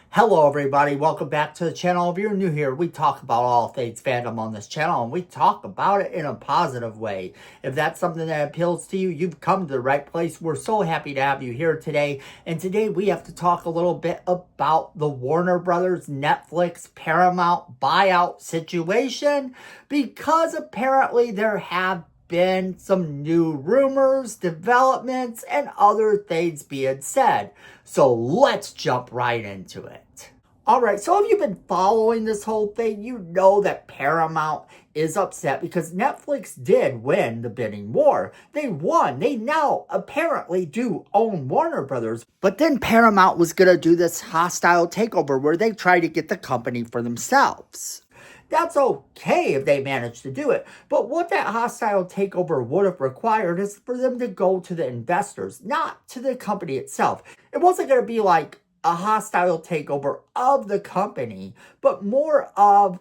Hello everybody, welcome back to the channel. If you're new here, we talk about all things fandom on this channel, and we talk about it in a positive way. If that's something that appeals to you, you've come to the right place. We're so happy to have you here today. And today we have to talk a little bit about the Warner Brothers, Netflix, Paramount buyout situation, because apparently there have been some new rumors, developments, and other things being said. So let's jump right into it. Alright, so if you've been following this whole thing, you know that Paramount is upset because Netflix did win the bidding war. They won. They now apparently do own Warner Brothers. But then Paramount was going to do this hostile takeover where they try to get the company for themselves. That's okay if they manage to do it. But what that hostile takeover would have required is for them to go to the investors, not to the company itself. It wasn't going to be like a hostile takeover of the company, but more of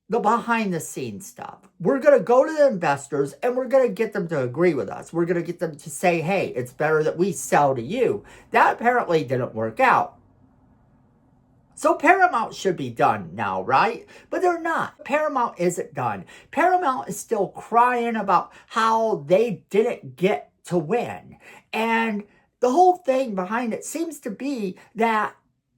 the behind the scenes stuff. We're going to go to the investors and we're going to get them to agree with us. We're going to get them to say, hey, it's better that we sell to you. That apparently didn't work out. So Paramount should be done now, right? But they're not. Paramount isn't done. Paramount is still crying about how they didn't get to win. And the whole thing behind it seems to be that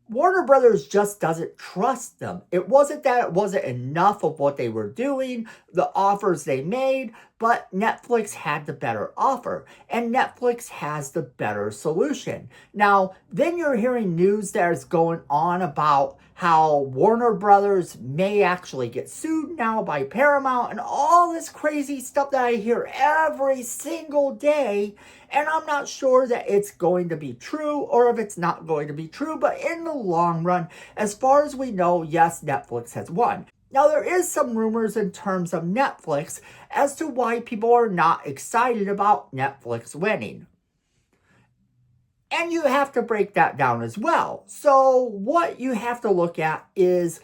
Warner Brothers just doesn't trust them. It wasn't that it wasn't enough of what they were doing, the offers they made, but Netflix had the better offer, and Netflix has the better solution. Now, then you're hearing news that is going on about how Warner Brothers may actually get sued now by Paramount and all this crazy stuff that I hear every single day. And I'm not sure that it's going to be true or if it's not going to be true. But in the long run, as far as we know, yes, Netflix has won. Now, there is some rumors in terms of Netflix as to why people are not excited about Netflix winning. And you have to break that down as well. So what you have to look at is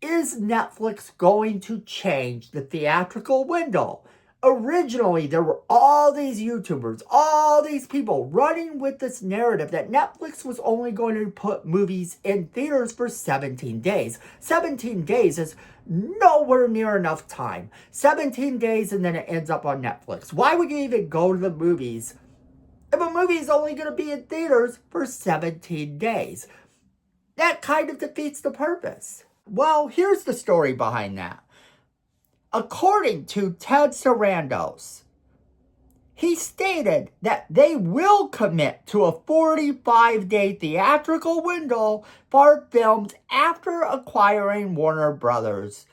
Netflix going to change the theatrical window? Originally, there were all these YouTubers, all these people running with this narrative that Netflix was only going to put movies in theaters for 17 days. 17 days is nowhere near enough time. 17 days and then it ends up on Netflix. Why would you even go to the movies if a movie is only going to be in theaters for 17 days? That kind of defeats the purpose. Well, here's the story behind that. According to Ted Sarandos, he stated that they will commit to a 45-day theatrical window for films after acquiring Warner Brothers,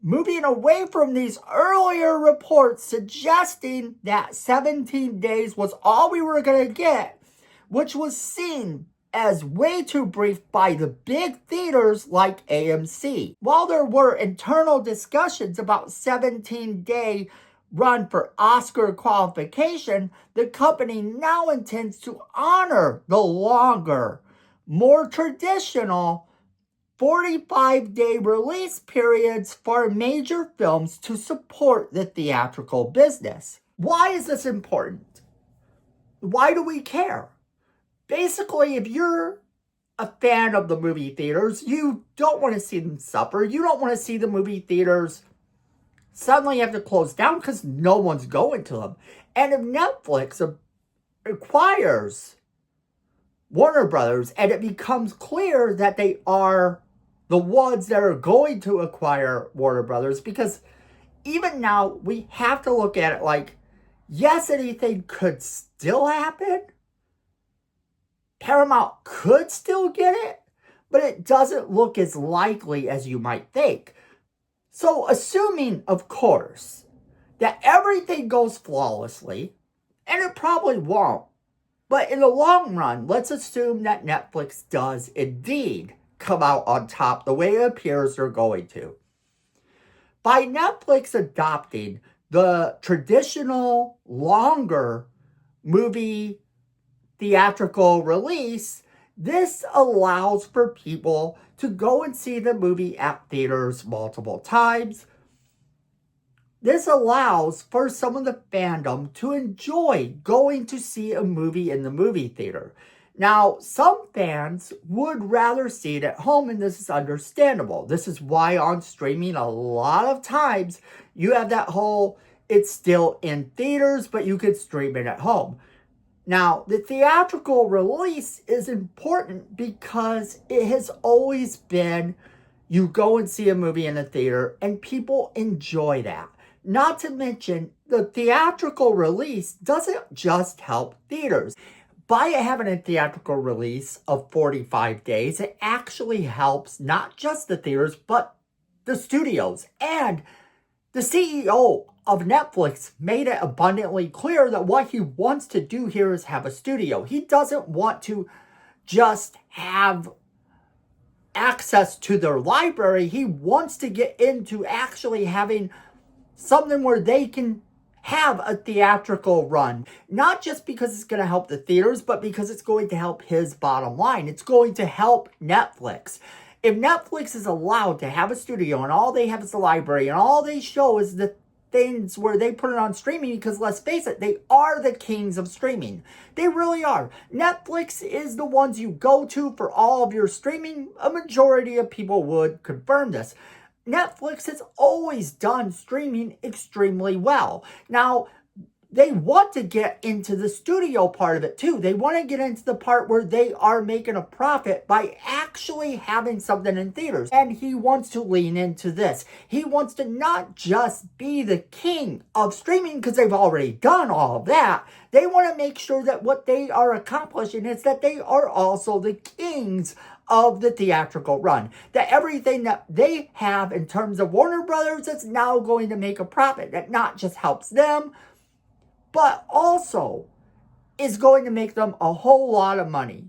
moving away from these earlier reports suggesting that 17 days was all we were going to get, which was seen as way too brief by the big theaters like AMC. While there were internal discussions about 17-day run for Oscar qualification, the company now intends to honor the longer, more traditional 45-day release periods for major films to support the theatrical business. Why is this important? Why do we care? Basically, if you're a fan of the movie theaters, you don't want to see them suffer. You don't want to see the movie theaters suddenly have to close down because no one's going to them. And if Netflix acquires Warner Brothers and it becomes clear that they are the ones that are going to acquire Warner Brothers, because even now we have to look at it like, yes, anything could still happen. Paramount could still get it, but it doesn't look as likely as you might think. So assuming, of course, that everything goes flawlessly, and it probably won't, but in the long run, let's assume that Netflix does indeed come out on top the way it appears they're going to. By Netflix adopting the traditional, longer movie theatrical release, this allows for people to go and see the movie at theaters multiple times. This allows for some of the fandom to enjoy going to see a movie in the movie theater. Now, some fans would rather see it at home, and this is understandable. This is why on streaming, a lot of times you have that whole, it's still in theaters, but you could stream it at home. Now, the theatrical release is important because it has always been, you go and see a movie in a theater and people enjoy that. Not to mention, the theatrical release doesn't just help theaters. By having a theatrical release of 45 days, it actually helps not just the theaters, but the studios. And the CEO of Netflix made it abundantly clear that what he wants to do here is have a studio. He doesn't want to just have access to their library. He wants to get into actually having something where they can have a theatrical run, not just because it's going to help the theaters, but because it's going to help his bottom line. It's going to help Netflix. If Netflix is allowed to have a studio and all they have is the library and all they show is the things where they put it on streaming, because let's face it, they are the kings of streaming. They really are. Netflix is the ones you go to for all of your streaming. A majority of people would confirm this. Netflix has always done streaming extremely well. Now, they want to get into the studio part of it too. They want to get into the part where they are making a profit by actually having something in theaters. And he wants to lean into this. He wants to not just be the king of streaming because they've already done all of that. They want to make sure that what they are accomplishing is that they are also the kings of the theatrical run. That everything that they have in terms of Warner Brothers is now going to make a profit. That not just helps them, but also is going to make them a whole lot of money.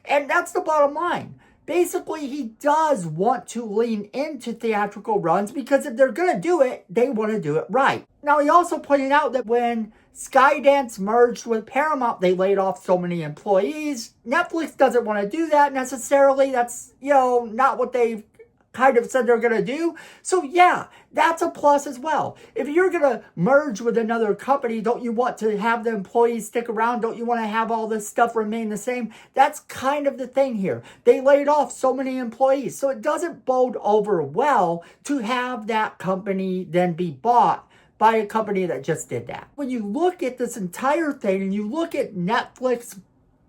And that's the bottom line. Basically, he does want to lean into theatrical runs because if they're going to do it, they want to do it right. Now, he also pointed out that when Skydance merged with Paramount, they laid off so many employees. Netflix doesn't want to do that necessarily. That's, not what they've kind of said they're going to do. So yeah, that's a plus as well. If you're going to merge with another company, don't you want to have the employees stick around? Don't you want to have all this stuff remain the same? That's kind of the thing here. They laid off so many employees. So it doesn't bode over well to have that company then be bought by a company that just did that. When you look at this entire thing and you look at Netflix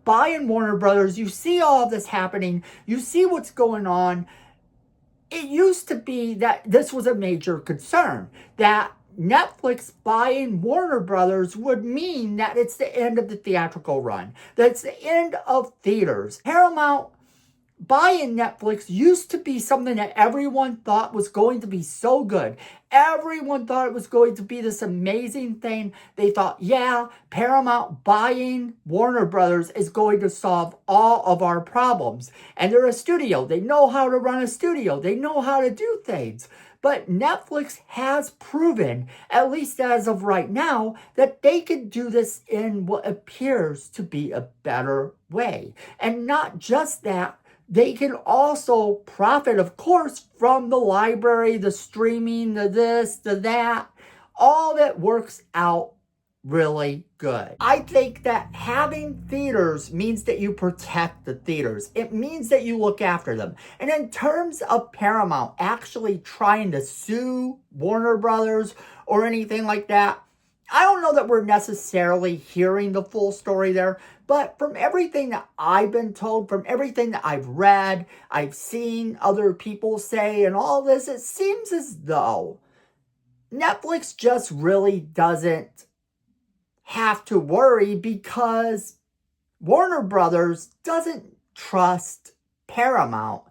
buying Warner Brothers, you see all of this happening. You see what's going on. It used to be that this was a major concern, that Netflix buying Warner Brothers would mean that it's the end of the theatrical run, that it's the end of theaters. Paramount buying Netflix used to be something that everyone thought was going to be so good. Everyone thought it was going to be this amazing thing. They thought, yeah, Paramount buying Warner Brothers is going to solve all of our problems. And they're a studio. They know how to run a studio. They know how to do things. But Netflix has proven, at least as of right now, that they can do this in what appears to be a better way. And not just that, they can also profit, of course, from the library, the streaming, the this, the that. All that works out really good. I think that having theaters means that you protect the theaters. It means that you look after them. And in terms of Paramount actually trying to sue Warner Brothers or anything like that, I don't know that we're necessarily hearing the full story there, but from everything that I've been told, from everything that I've read, I've seen other people say and all this, it seems as though Netflix just really doesn't have to worry because Warner Brothers doesn't trust Paramount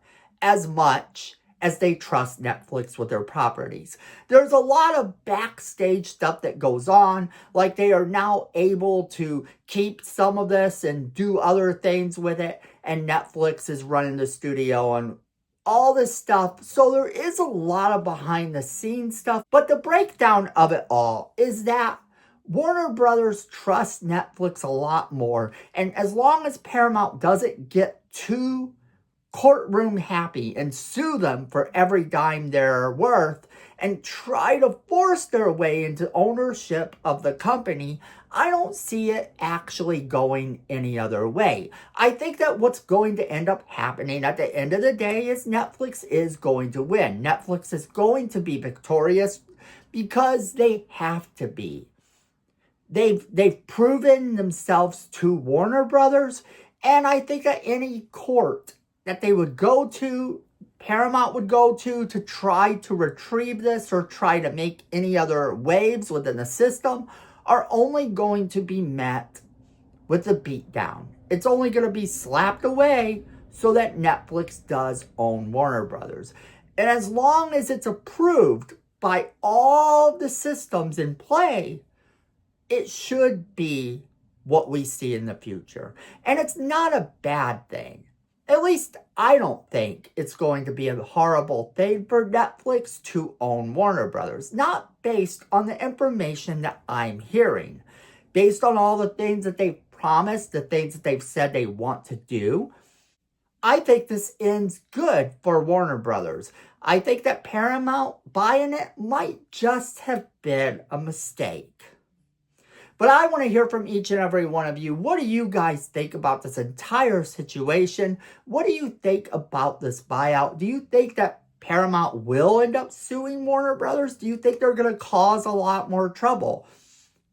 as much as they trust Netflix with their properties. There's a lot of backstage stuff that goes on, like they are now able to keep some of this and do other things with it, and Netflix is running the studio and all this stuff. So there is a lot of behind the scenes stuff, but the breakdown of it all is that Warner Brothers trusts Netflix a lot more, and as long as Paramount doesn't get too courtroom happy and sue them for every dime they're worth and try to force their way into ownership of the company, I don't see it actually going any other way. I think that what's going to end up happening at the end of the day is Netflix is going to win. Netflix is going to be victorious because they have to be. They've proven themselves to Warner Brothers, and I think that any court that they would go to, Paramount would go to try to retrieve this or try to make any other waves within the system are only going to be met with a beatdown. It's only going to be slapped away so that Netflix does own Warner Brothers. And as long as it's approved by all the systems in play, it should be what we see in the future. And it's not a bad thing. At least I don't think it's going to be a horrible thing for Netflix to own Warner Brothers. Not based on the information that I'm hearing. Based on all the things that they've promised, the things that they've said they want to do. I think this ends good for Warner Brothers. I think that Paramount buying it might just have been a mistake. But I want to hear from each and every one of you. What do you guys think about this entire situation? What do you think about this buyout? Do you think that Paramount will end up suing Warner Brothers? Do you think they're going to cause a lot more trouble?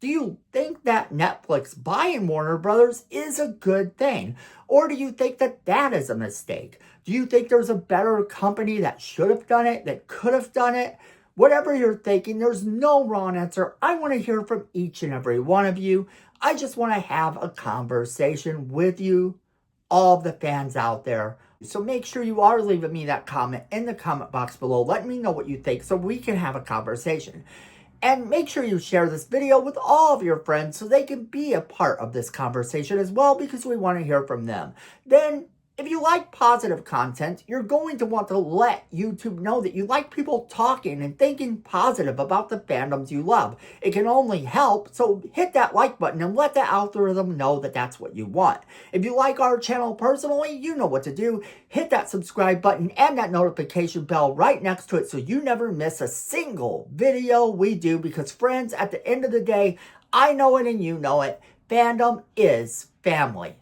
Do you think that Netflix buying Warner Brothers is a good thing? Or do you think that that is a mistake? Do you think there's a better company that should have done it, that could have done it? Whatever you're thinking, there's no wrong answer. I want to hear from each and every one of you. I just want to have a conversation with you, all of the fans out there. So make sure you are leaving me that comment in the comment box below. Let me know what you think so we can have a conversation. And make sure you share this video with all of your friends so they can be a part of this conversation as well, because we want to hear from them. Then, if you like positive content, you're going to want to let YouTube know that you like people talking and thinking positive about the fandoms you love. It can only help, so hit that like button and let the algorithm know that that's what you want. If you like our channel personally, you know what to do. Hit that subscribe button and that notification bell right next to it so you never miss a single video we do, because friends, at the end of the day, I know it and you know it, fandom is family.